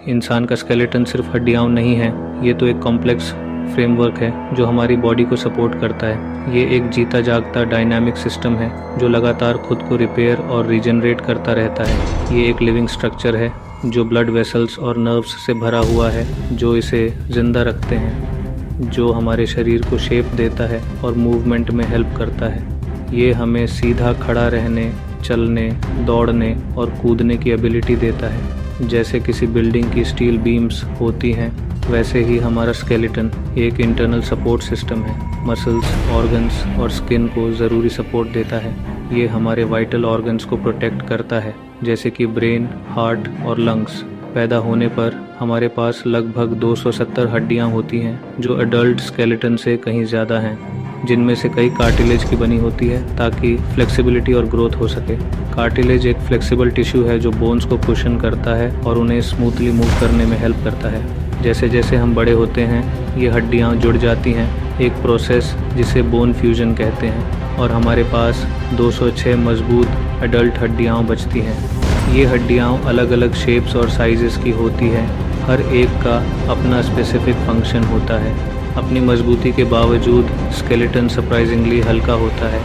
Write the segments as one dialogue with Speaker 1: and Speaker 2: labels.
Speaker 1: इंसान का स्केलेटन सिर्फ हड्डियाँ नहीं है, ये तो एक कॉम्प्लेक्स फ्रेमवर्क है जो हमारी बॉडी को सपोर्ट करता है। ये एक जीता जागता डायनामिक सिस्टम है जो लगातार खुद को रिपेयर और रीजनरेट करता रहता है। ये एक लिविंग स्ट्रक्चर है जो ब्लड वेसल्स और नर्व्स से भरा हुआ है, जो इसे ज़िंदा रखते हैं, जो हमारे शरीर को शेप देता है और मूवमेंट में हेल्प करता है। ये हमें सीधा खड़ा रहने, चलने, दौड़ने और कूदने की एबिलिटी देता है। जैसे किसी बिल्डिंग की स्टील बीम्स होती हैं, वैसे ही हमारा स्केलेटन एक इंटरनल सपोर्ट सिस्टम है। मसल्स, ऑर्गन्स और स्किन को ज़रूरी सपोर्ट देता है। ये हमारे वाइटल ऑर्गन्स को प्रोटेक्ट करता है, जैसे कि ब्रेन, हार्ट और लंग्स। पैदा होने पर हमारे पास लगभग 270 हड्डियाँ होती हैं, जो एडल्ट स्केलेटन से कहीं ज़्यादा हैं, जिनमें से कई कार्टिलेज की बनी होती है ताकि फ्लेक्सिबिलिटी और ग्रोथ हो सके। कार्टिलेज एक फ्लेक्सिबल टिश्यू है जो बोन्स को कुशन करता है और उन्हें स्मूथली मूव करने में हेल्प करता है। जैसे जैसे हम बड़े होते हैं, ये हड्डियाँ जुड़ जाती हैं, एक प्रोसेस जिसे बोन फ्यूजन कहते हैं, और हमारे पास 206 मजबूत एडल्ट हड्डियाँ बचती हैं। ये हड्डियाँ अलग अलग शेप्स और साइजेस की होती हैं, हर एक का अपना स्पेसिफिक फंक्शन होता है। अपनी मजबूती के बावजूद स्केलेटन सरप्राइजिंगली हल्का होता है।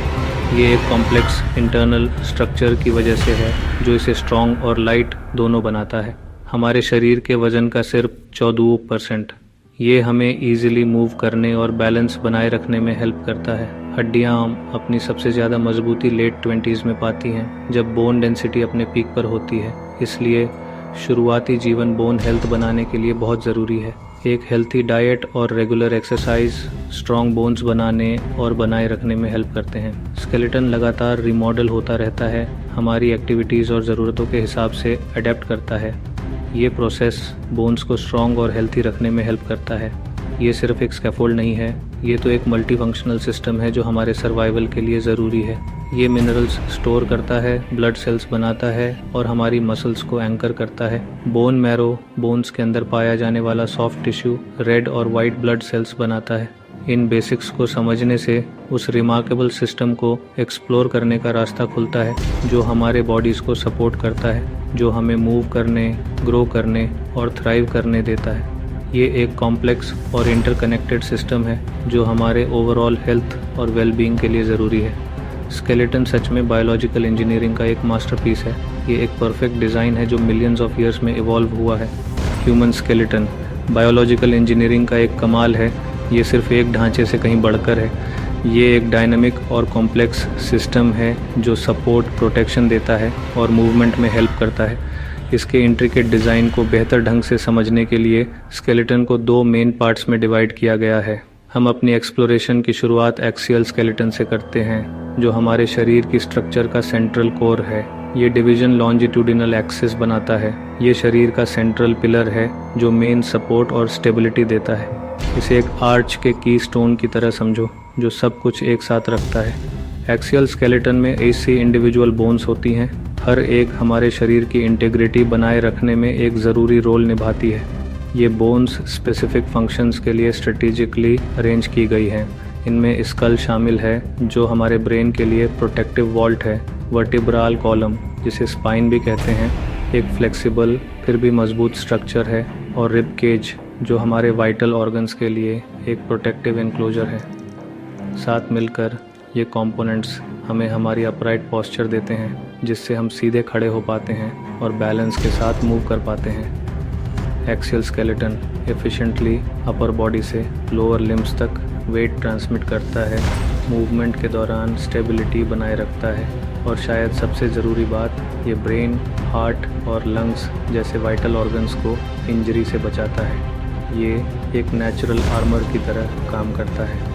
Speaker 1: ये एक कॉम्प्लेक्स इंटरनल स्ट्रक्चर की वजह से है जो इसे स्ट्रॉन्ग और लाइट दोनों बनाता है। हमारे शरीर के वज़न का सिर्फ 14%। ये हमें ईजिली मूव करने और बैलेंस बनाए रखने में हेल्प करता है। हड्डियाँ अपनी सबसे ज़्यादा मजबूती लेट 20s में पाती हैं, जब बोन डेंसिटी अपने पीक पर होती है। इसलिए शुरुआती जीवन बोन हेल्थ बनाने के लिए बहुत ज़रूरी है। एक हेल्थी डाइट और रेगुलर एक्सरसाइज स्ट्रॉन्ग बोन्स बनाने और बनाए रखने में हेल्प करते हैं। स्केलेटन लगातार रिमॉडल होता रहता है, हमारी एक्टिविटीज़ और ज़रूरतों के हिसाब से अडेप्ट करता है। ये प्रोसेस बोन्स को स्ट्रॉन्ग और हेल्थी रखने में हेल्प करता है। ये सिर्फ एक स्कैफोल्ड नहीं है, ये तो एक मल्टीफंक्शनल सिस्टम है जो हमारे सर्वाइवल के लिए ज़रूरी है। ये मिनरल्स स्टोर करता है, ब्लड सेल्स बनाता है और हमारी मसल्स को एंकर करता है। बोन मैरो बोन्स के अंदर पाया जाने वाला सॉफ्ट टिश्यू रेड और वाइट ब्लड सेल्स बनाता है। इन बेसिक्स को समझने से उस रिमार्केबल सिस्टम को एक्सप्लोर करने का रास्ता खुलता है जो हमारे बॉडीज़ को सपोर्ट करता है, जो हमें मूव करने, ग्रो करने और थ्राइव करने देता है। ये एक कॉम्प्लेक्स और इंटरकनेक्टेड सिस्टम है जो हमारे ओवरऑल हेल्थ और वेलबींग के लिए ज़रूरी है। स्केलेटन सच में बायोलॉजिकल इंजीनियरिंग का एक मास्टरपीस है। ये एक परफेक्ट डिज़ाइन है जो मिलियंस ऑफ ईयर्स में इवॉल्व हुआ है। ह्यूमन स्केलेटन बायोलॉजिकल इंजीनियरिंग का एक कमाल है। ये सिर्फ एक ढांचे से कहीं बढ़कर है। ये एक डायनामिक और कॉम्प्लेक्स सिस्टम है जो सपोर्ट, प्रोटेक्शन देता है और मूवमेंट में हेल्प करता है। इसके इंट्रिकेट डिज़ाइन को बेहतर ढंग से समझने के लिए स्केलेटन को 2 मेन पार्ट्स में डिवाइड किया गया है। हम अपनी एक्सप्लोरेशन की शुरुआत एक्सियल स्केलेटन से करते हैं, जो हमारे शरीर की स्ट्रक्चर का सेंट्रल कोर है। ये डिवीज़न लॉन्जिट्यूडिनल एक्सिस बनाता है। ये शरीर का सेंट्रल पिलर है जो मेन सपोर्ट और स्टेबिलिटी देता है। इसे एक आर्च के की स्टोन की तरह समझो जो सब कुछ एक साथ रखता है। एक्सियल स्केलेटन में 80 इंडिविजुअल बोन्स होती हैं। हर एक हमारे शरीर की इंटीग्रिटी बनाए रखने में एक ज़रूरी रोल निभाती है। ये बोन्स स्पेसिफिक फंक्शंस के लिए स्ट्रेटेजिकली अरेंज की गई हैं। इनमें स्कल शामिल है जो हमारे ब्रेन के लिए प्रोटेक्टिव वॉल्ट है। वर्टिब्रल कॉलम, जिसे स्पाइन भी कहते हैं, एक फ्लेक्सिबल फिर भी मजबूत स्ट्रक्चर है। और रिब केज, जो हमारे वाइटल ऑर्गन्स के लिए एक प्रोटेक्टिव एनक्लोजर है। साथ मिलकर ये कंपोनेंट्स हमें हमारी अपराइट पोस्चर देते हैं, जिससे हम सीधे खड़े हो पाते हैं और बैलेंस के साथ मूव कर पाते हैं। Axial skeleton efficiently upper body से लोअर लिम्स तक वेट ट्रांसमिट करता है, मूवमेंट के दौरान स्टेबिलिटी बनाए रखता है और शायद सबसे ज़रूरी बात, ये ब्रेन, हार्ट और लंग्स जैसे वाइटल ऑर्गन्स को इंजरी से बचाता है। ये एक नेचुरल आर्मर की तरह काम करता है।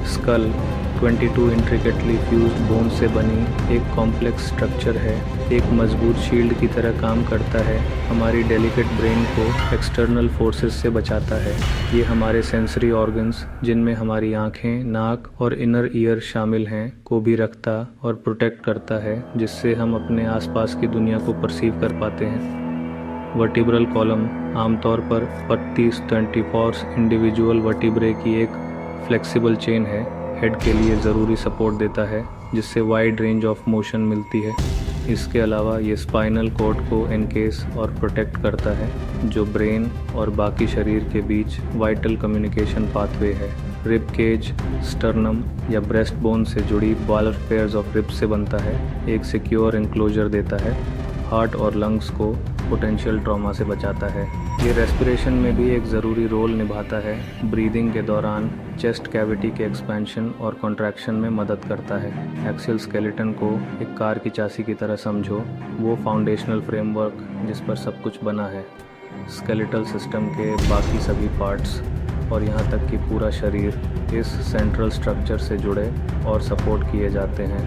Speaker 1: स्कल 22 इंट्रिकेटली फ्यूज्ड बोन से बनी एक कॉम्प्लेक्स स्ट्रक्चर है, एक मजबूत शील्ड की तरह काम करता है। हमारी डेलिकेट ब्रेन को एक्सटर्नल फोर्सेस से बचाता है। ये हमारे सेंसरी ऑर्गन्स, जिनमें हमारी आँखें, नाक और इनर ईयर शामिल हैं, को भी रखता और प्रोटेक्ट करता है, जिससे हम अपने आसपास की दुनिया को परसीव कर पाते हैं। वर्टिब्रल कॉलम आमतौर पर 32-24 इंडिविजुअल वर्टिब्रे की एक फ्लेक्सिबल चेन है। हेड के लिए ज़रूरी सपोर्ट देता है, जिससे वाइड रेंज ऑफ मोशन मिलती है। इसके अलावा ये स्पाइनल कॉर्ड को एनकेस और प्रोटेक्ट करता है, जो ब्रेन और बाकी शरीर के बीच वाइटल कम्युनिकेशन पाथवे है। रिब केज स्टर्नम या ब्रेस्ट बोन से जुड़ी 12 पेयर्स ऑफ रिब्स से बनता है, एक सिक्योर एनक्लोजर देता है, हार्ट और लंग्स को पोटेंशियल ट्रॉमा से बचाता है। ये रेस्पिरेशन में भी एक ज़रूरी रोल निभाता है। ब्रीदिंग के दौरान चेस्ट कैविटी के एक्सपेंशन और कॉन्ट्रैक्शन में मदद करता है। एक्सियल स्केलेटन को एक कार की चासी की तरह समझो, वो फाउंडेशनल फ्रेमवर्क जिस पर सब कुछ बना है। स्केलेटल सिस्टम के बाकी सभी पार्ट्स और यहाँ तक कि पूरा शरीर इस सेंट्रल स्ट्रक्चर से जुड़े और सपोर्ट किए जाते हैं।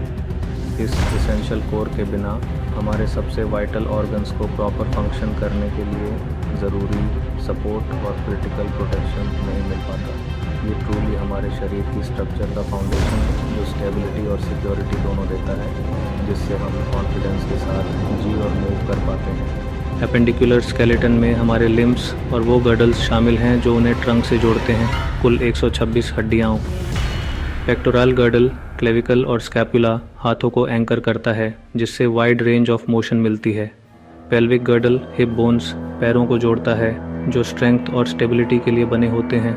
Speaker 1: इस एसेंशियल कोर के बिना हमारे सबसे वाइटल ऑर्गन्स को प्रॉपर फंक्शन करने के लिए ज़रूरी सपोर्ट और क्रिटिकल प्रोटेक्शन नहीं मिल पाता। ये ट्रूली हमारे शरीर की स्ट्रक्चर का फाउंडेशन है, जो स्टेबिलिटी और सिक्योरिटी दोनों देता है, जिससे हम कॉन्फिडेंस के साथ जी और मूव कर पाते हैं। एपेंडिकुलर स्केलेटन में हमारे लिम्स और वो गर्डल्स शामिल हैं जो उन्हें ट्रंक से जोड़ते हैं। कुल 126 हड्डियाँ। पेक्टोरल गर्डल क्लेविकल और स्कैपुला हाथों को एंकर करता है, जिससे वाइड रेंज ऑफ मोशन मिलती है। पेल्विक गर्डल हिप बोन्स पैरों को जोड़ता है, जो स्ट्रेंथ और स्टेबिलिटी के लिए बने होते हैं।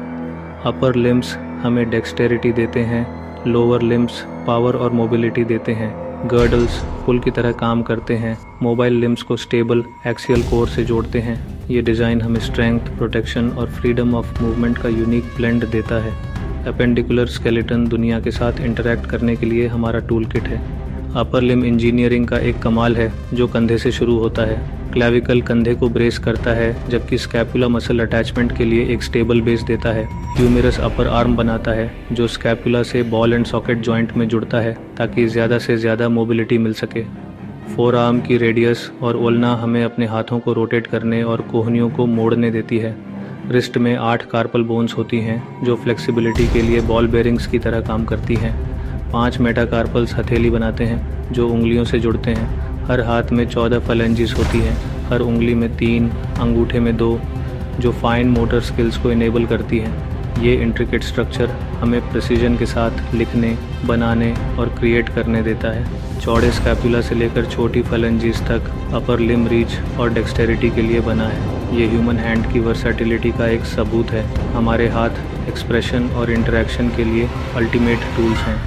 Speaker 1: अपर लिम्स हमें डेक्सटेरिटी देते हैं, लोअर लिम्स पावर और मोबिलिटी देते हैं। गर्डल्स पुल की तरह काम करते हैं, मोबाइल लिम्स को स्टेबल एक्सियल कोर से जोड़ते हैं। ये डिज़ाइन हमें स्ट्रेंथ, प्रोटेक्शन और फ्रीडम ऑफ मूवमेंट का यूनिक ब्लेंड देता है। एपेंडिकुलर स्केलेटन दुनिया के साथ इंटरैक्ट करने के लिए हमारा टूल किट है। अपर लिम इंजीनियरिंग का एक कमाल है, जो कंधे से शुरू होता है। क्लैविकल कंधे को ब्रेस करता है, जबकि स्कैपुला मसल अटैचमेंट के लिए एक स्टेबल बेस देता है। ह्यूमेरस अपर आर्म बनाता है, जो स्कैपुला से बॉल एंड सॉकेट जॉइंट में जुड़ता है, ताकि ज़्यादा से ज़्यादा मोबिलिटी मिल सके। फोर आर्म की रेडियस और ओल्ना हमें अपने हाथों को रोटेट करने और कोहनियों को मोड़ने देती है। रिस्ट में 8 कार्पल बोन्स होती हैं, जो फ्लेक्सिबिलिटी के लिए बॉल बेरिंग्स की तरह काम करती हैं। 5 मेटाकार्पल्स हथेली बनाते हैं, जो उंगलियों से जुड़ते हैं। हर हाथ में 14 फलेंजिस होती हैं, हर उंगली में 3, अंगूठे में 2, जो फाइन मोटर स्किल्स को इनेबल करती हैं। ये इंट्रिकेट स्ट्रक्चर हमें प्रिसीजन के साथ लिखने, बनाने और क्रिएट करने देता है। चौड़े स्कैपुला से लेकर छोटी फलेंजिस तक अपर लिम रीच और डेक्सटेरिटी के लिए बना है। ये ह्यूमन हैंड की वर्सेटिलिटी का एक सबूत है। हमारे हाथ एक्सप्रेशन और इंटरेक्शन के लिए अल्टीमेट टूल्स हैं।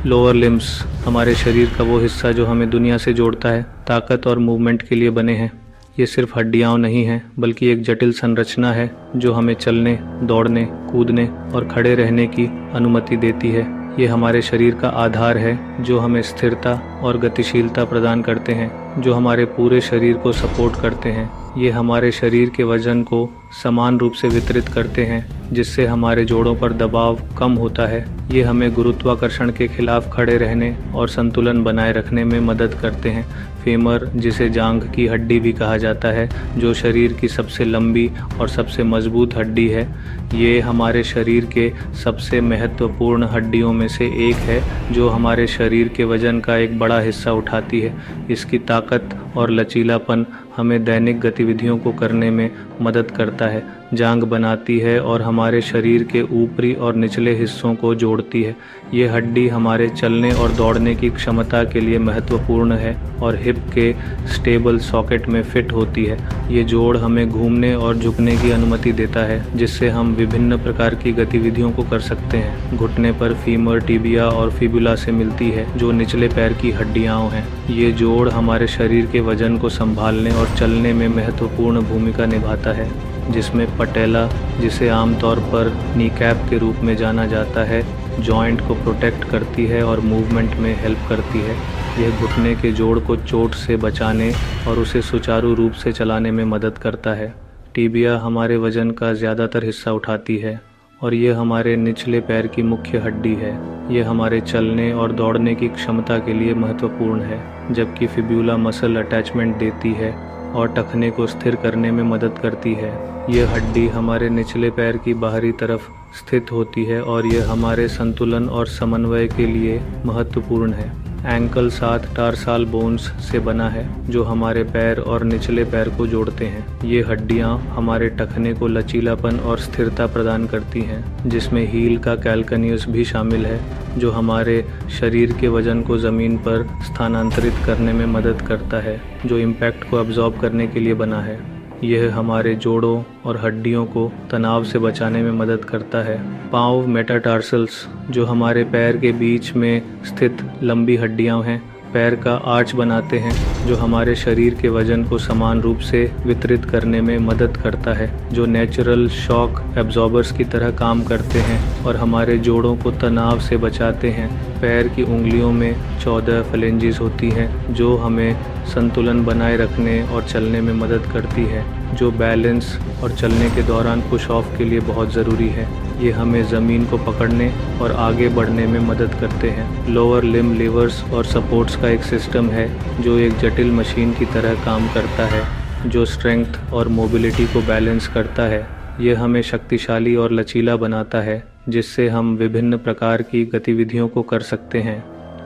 Speaker 1: लोअर लिम्स हमारे शरीर का वो हिस्सा जो हमें दुनिया से जोड़ता है, ताकत और मूवमेंट के लिए बने हैं। ये सिर्फ हड्डियाँ नहीं हैं, बल्कि एक जटिल संरचना है जो हमें चलने, दौड़ने, कूदने और खड़े रहने की अनुमति देती है। ये हमारे शरीर का आधार है, जो हमें स्थिरता और गतिशीलता प्रदान करते हैं, जो हमारे पूरे शरीर को सपोर्ट करते हैं। ये हमारे शरीर के वजन को समान रूप से वितरित करते हैं, जिससे हमारे जोड़ों पर दबाव कम होता है। ये हमें गुरुत्वाकर्षण के खिलाफ खड़े रहने और संतुलन बनाए रखने में मदद करते हैं। फेमर, जिसे जांघ की हड्डी भी कहा जाता है, जो शरीर की सबसे लंबी और सबसे मजबूत हड्डी है, ये हमारे शरीर के सबसे महत्वपूर्ण हड्डियों में से एक है, जो हमारे शरीर के वजन का एक बड़ा हिस्सा उठाती है। इसकी ताकत और लचीलापन हमें दैनिक गतिविधियों को करने में मदद करता है। जांघ बनाती है और हमारे शरीर के ऊपरी और निचले हिस्सों को जोड़ती है। ये हड्डी हमारे चलने और दौड़ने की क्षमता के लिए महत्वपूर्ण है और हिप के स्टेबल सॉकेट में फिट होती है। ये जोड़ हमें घूमने और झुकने की अनुमति देता है, जिससे हम विभिन्न प्रकार की गतिविधियों को कर सकते हैं। घुटने पर फीमर, टिबिया और फिबुला से मिलती है, जो निचले पैर की हड्डियाँ हैं। ये जोड़ हमारे शरीर के वजन को संभालने और चलने में महत्वपूर्ण भूमिका निभाता है, जिसमें पटेला, जिसे आमतौर पर नी कैप के रूप में जाना जाता है, जॉइंट को प्रोटेक्ट करती है और मूवमेंट में हेल्प करती है। यह घुटने के जोड़ को चोट से बचाने और उसे सुचारू रूप से चलाने में मदद करता है। टिबिया हमारे वजन का ज़्यादातर हिस्सा उठाती है और यह हमारे निचले पैर की मुख्य हड्डी है। यह हमारे चलने और दौड़ने की क्षमता के लिए महत्वपूर्ण है, जबकि फिब्यूला मसल अटैचमेंट देती है और टखने को स्थिर करने में मदद करती है। यह हड्डी हमारे निचले पैर की बाहरी तरफ स्थित होती है और यह हमारे संतुलन और समन्वय के लिए महत्वपूर्ण है। एंकल 7 टार्साल बोन्स से बना है जो हमारे पैर और निचले पैर को जोड़ते हैं। ये हड्डियां हमारे टखने को लचीलापन और स्थिरता प्रदान करती हैं, जिसमें हील का कैल्कनियस भी शामिल है जो हमारे शरीर के वजन को ज़मीन पर स्थानांतरित करने में मदद करता है, जो इम्पैक्ट को अब्जॉर्ब करने के लिए बना है। यह हमारे जोड़ों और हड्डियों को तनाव से बचाने में मदद करता है। पाँव मेटाटार्सल्स जो हमारे पैर के बीच में स्थित लंबी हड्डियां हैं, पैर का आर्च बनाते हैं जो हमारे शरीर के वजन को समान रूप से वितरित करने में मदद करता है, जो नेचुरल शॉक एब्जॉर्बर्स की तरह काम करते हैं और हमारे जोड़ों को तनाव से बचाते हैं। पैर की उंगलियों में 14 फेलेंजेस होती हैं जो हमें संतुलन बनाए रखने और चलने में मदद करती है, जो बैलेंस और चलने के दौरान पुश ऑफ के लिए बहुत ज़रूरी है। ये हमें ज़मीन को पकड़ने और आगे बढ़ने में मदद करते हैं। लोअर लिम्ब लीवर्स और सपोर्ट्स का एक सिस्टम है जो एक जटिल मशीन की तरह काम करता है, जो स्ट्रेंथ और मोबिलिटी को बैलेंस करता है। यह हमें शक्तिशाली और लचीला बनाता है, जिससे हम विभिन्न प्रकार की गतिविधियों को कर सकते हैं,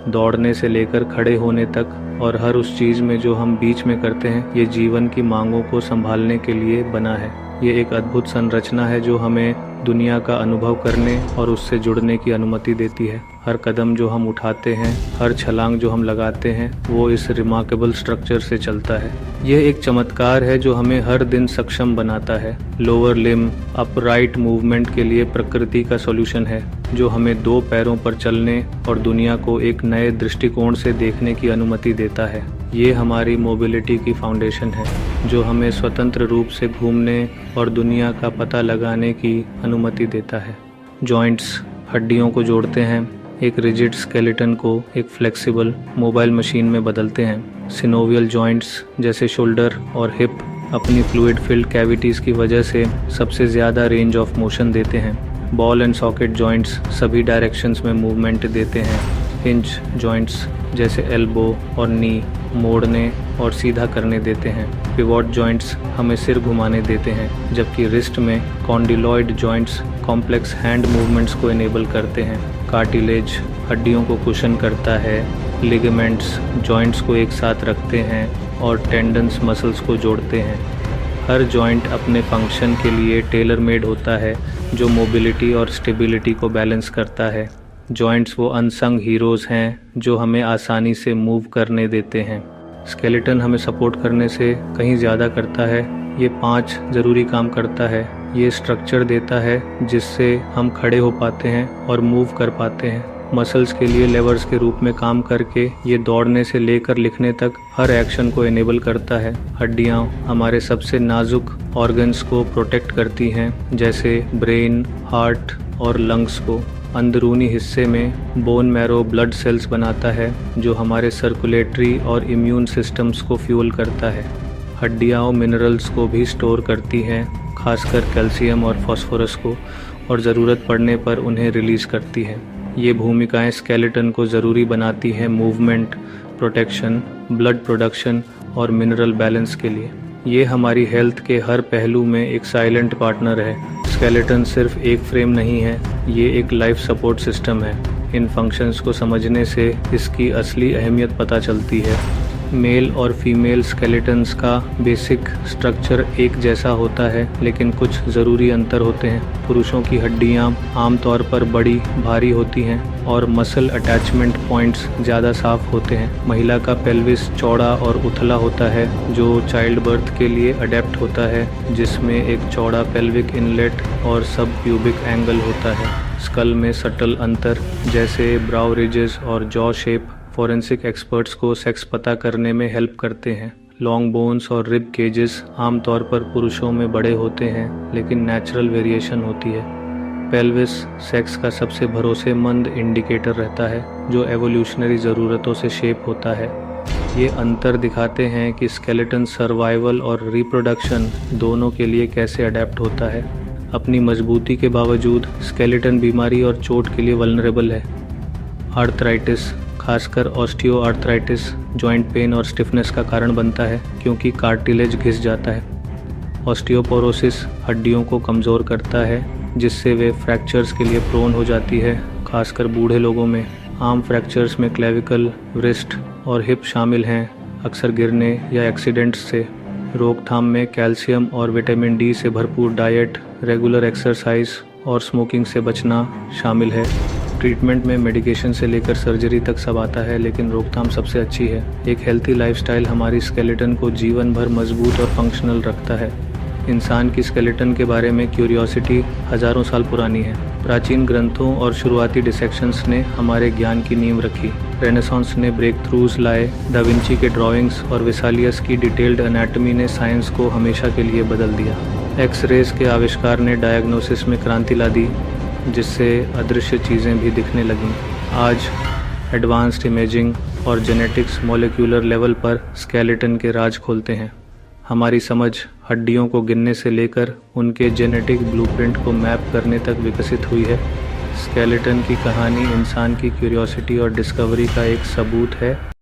Speaker 1: दौड़ने से लेकर खड़े होने तक, और हर उस चीज़ में जो हम बीच में करते हैं। ये जीवन की मांगों को संभालने के लिए बना है। ये एक अद्भुत संरचना है जो हमें दुनिया का अनुभव करने और उससे जुड़ने की अनुमति देती है। हर कदम जो हम उठाते हैं, हर छलांग जो हम लगाते हैं, वो इस रिमार्केबल स्ट्रक्चर से चलता है। यह एक चमत्कार है जो हमें हर दिन सक्षम बनाता है। लोअर लिम्ब अपराइट मूवमेंट के लिए प्रकृति का सॉल्यूशन है, जो हमें 2 पैरों पर चलने और दुनिया को एक नए दृष्टिकोण से देखने की अनुमति देता है। ये हमारी मोबिलिटी की फाउंडेशन है, जो हमें स्वतंत्र रूप से घूमने और दुनिया का पता लगाने की अनुमति देता है। जॉइंट्स हड्डियों को जोड़ते हैं, एक रिजिड स्केलेटन को एक फ्लेक्सिबल मोबाइल मशीन में बदलते हैं। सिनोवियल जॉइंट्स जैसे शोल्डर और हिप अपनी फ्लूइड फिल्ड कैविटीज़ की वजह से सबसे ज़्यादा रेंज ऑफ मोशन देते हैं। बॉल एंड सॉकेट जॉइंट्स सभी डायरेक्शंस में मूवमेंट देते हैं। हिंज जॉइंट्स जैसे एल्बो और नी मोड़ने और सीधा करने देते हैं। पिवोट जॉइंट्स हमें सिर घुमाने देते हैं, जबकि रिस्ट में condyloid joints complex hand movements को इनेबल करते हैं। कार्टिलेज हड्डियों को कुशन करता है। लिगामेंट्स जॉइंट्स को एक साथ रखते हैं और टेंडन्स मसल्स को जोड़ते हैं। हर जॉइंट अपने फंक्शन के लिए टेलर मेड होता है, जो मोबिलिटी और स्टेबिलिटी को बैलेंस करता है। जॉइंट्स वो अनसंग हीरोज़ हैं जो हमें आसानी से मूव करने देते हैं। स्केलेटन हमें सपोर्ट करने से कहीं ज़्यादा करता है। ये 5 ज़रूरी काम करता है। ये स्ट्रक्चर देता है जिससे हम खड़े हो पाते हैं और मूव कर पाते हैं। मसल्स के लिए लेवर्स के रूप में काम करके ये दौड़ने से लेकर लिखने तक हर एक्शन को इनेबल करता है। हड्डियाँ हमारे सबसे नाजुक ऑर्गन्स को प्रोटेक्ट करती हैं, जैसे ब्रेन, हार्ट और लंग्स को। अंदरूनी हिस्से में बोन मैरो ब्लड सेल्स बनाता है, जो हमारे सर्कुलेटरी और इम्यून सिस्टम्स को फ्यूल करता है। हड्डियाँ मिनरल्स को भी स्टोर करती हैं, खासकर कैल्शियम और फास्फोरस को, और ज़रूरत पड़ने पर उन्हें रिलीज़ करती है। ये भूमिकाएं स्केलेटन को ज़रूरी बनाती हैं मूवमेंट, प्रोटेक्शन, ब्लड प्रोडक्शन और मिनरल बैलेंस के लिए। ये हमारी हेल्थ के हर पहलू में एक साइलेंट पार्टनर है। स्केलेटन सिर्फ एक फ्रेम नहीं है, ये एक लाइफ सपोर्ट सिस्टम है। इन फंक्शंस को समझने से इसकी असली अहमियत पता चलती है। मेल और फीमेल स्केलेटन्स का बेसिक स्ट्रक्चर एक जैसा होता है, लेकिन कुछ ज़रूरी अंतर होते हैं। पुरुषों की हड्डियाँ आमतौर पर बड़ी, भारी होती हैं और मसल अटैचमेंट पॉइंट्स ज़्यादा साफ होते हैं। महिला का पेल्विस चौड़ा और उथला होता है, जो चाइल्ड बर्थ के लिए अडेप्ट होता है, जिसमें एक चौड़ा पेल्विक इनलेट और सब प्यूबिक एंगल होता है। स्कल में सटल अंतर जैसे ब्राउ रिजेस और जॉ शेप फॉरेंसिक एक्सपर्ट्स को सेक्स पता करने में हेल्प करते हैं। लॉन्ग बोन्स और रिब केजेस आमतौर पर पुरुषों में बड़े होते हैं, लेकिन नेचुरल वेरिएशन होती है। पेल्विस सेक्स का सबसे भरोसेमंद इंडिकेटर रहता है, जो एवोल्यूशनरी ज़रूरतों से शेप होता है। ये अंतर दिखाते हैं कि स्केलेटन सर्वाइवल और रिप्रोडक्शन दोनों के लिए कैसे अडेप्ट होता है। अपनी मजबूती के बावजूद स्केलेटन बीमारी और चोट के लिए वल्नरेबल है। आर्थराइटिस, खासकर ऑस्टियोआर्थराइटिस, जॉइंट पेन और स्टिफनेस का कारण बनता है, क्योंकि कार्टिलेज घिस जाता है। ऑस्टियोपोरोसिस हड्डियों को कमज़ोर करता है, जिससे वे फ्रैक्चर्स के लिए प्रोन हो जाती है, खासकर बूढ़े लोगों में। आर्म फ्रैक्चर्स में क्लेविकल, व्रिस्ट और हिप शामिल हैं। अक्सर गिरने या एक्सीडेंट्स से रोकथाम में कैल्शियम और विटामिन डी से भरपूर डाइट, रेगुलर एक्सरसाइज और स्मोकिंग से बचना शामिल है। ट्रीटमेंट में मेडिकेशन से लेकर सर्जरी तक सब आता है, लेकिन रोकथाम सबसे अच्छी है। एक हेल्थी लाइफस्टाइल हमारी स्केलेटन को जीवन भर मजबूत और फंक्शनल रखता है। इंसान की स्केलेटन के बारे में क्यूरियोसिटी हज़ारों साल पुरानी है। प्राचीन ग्रंथों और शुरुआती डिसेक्शंस ने हमारे ज्ञान की नींव रखी। रेनेसांस ने ब्रेक थ्रूज लाए। दा विंची के ड्राइंग्स और वेसालियस की डिटेल्ड एनाटॉमी ने साइंस को हमेशा के लिए बदल दिया। एक्स-रेज के आविष्कार ने डायग्नोसिस में क्रांति ला दी, जिससे अदृश्य चीज़ें भी दिखने लगीं। आज एडवांस्ड इमेजिंग और जेनेटिक्स मॉलिक्यूलर लेवल पर स्केलेटन के राज खोलते हैं। हमारी समझ हड्डियों को गिनने से लेकर उनके जेनेटिक ब्लूप्रिंट को मैप करने तक विकसित हुई है। स्केलेटन की कहानी इंसान की क्यूरियोसिटी और डिस्कवरी का एक सबूत है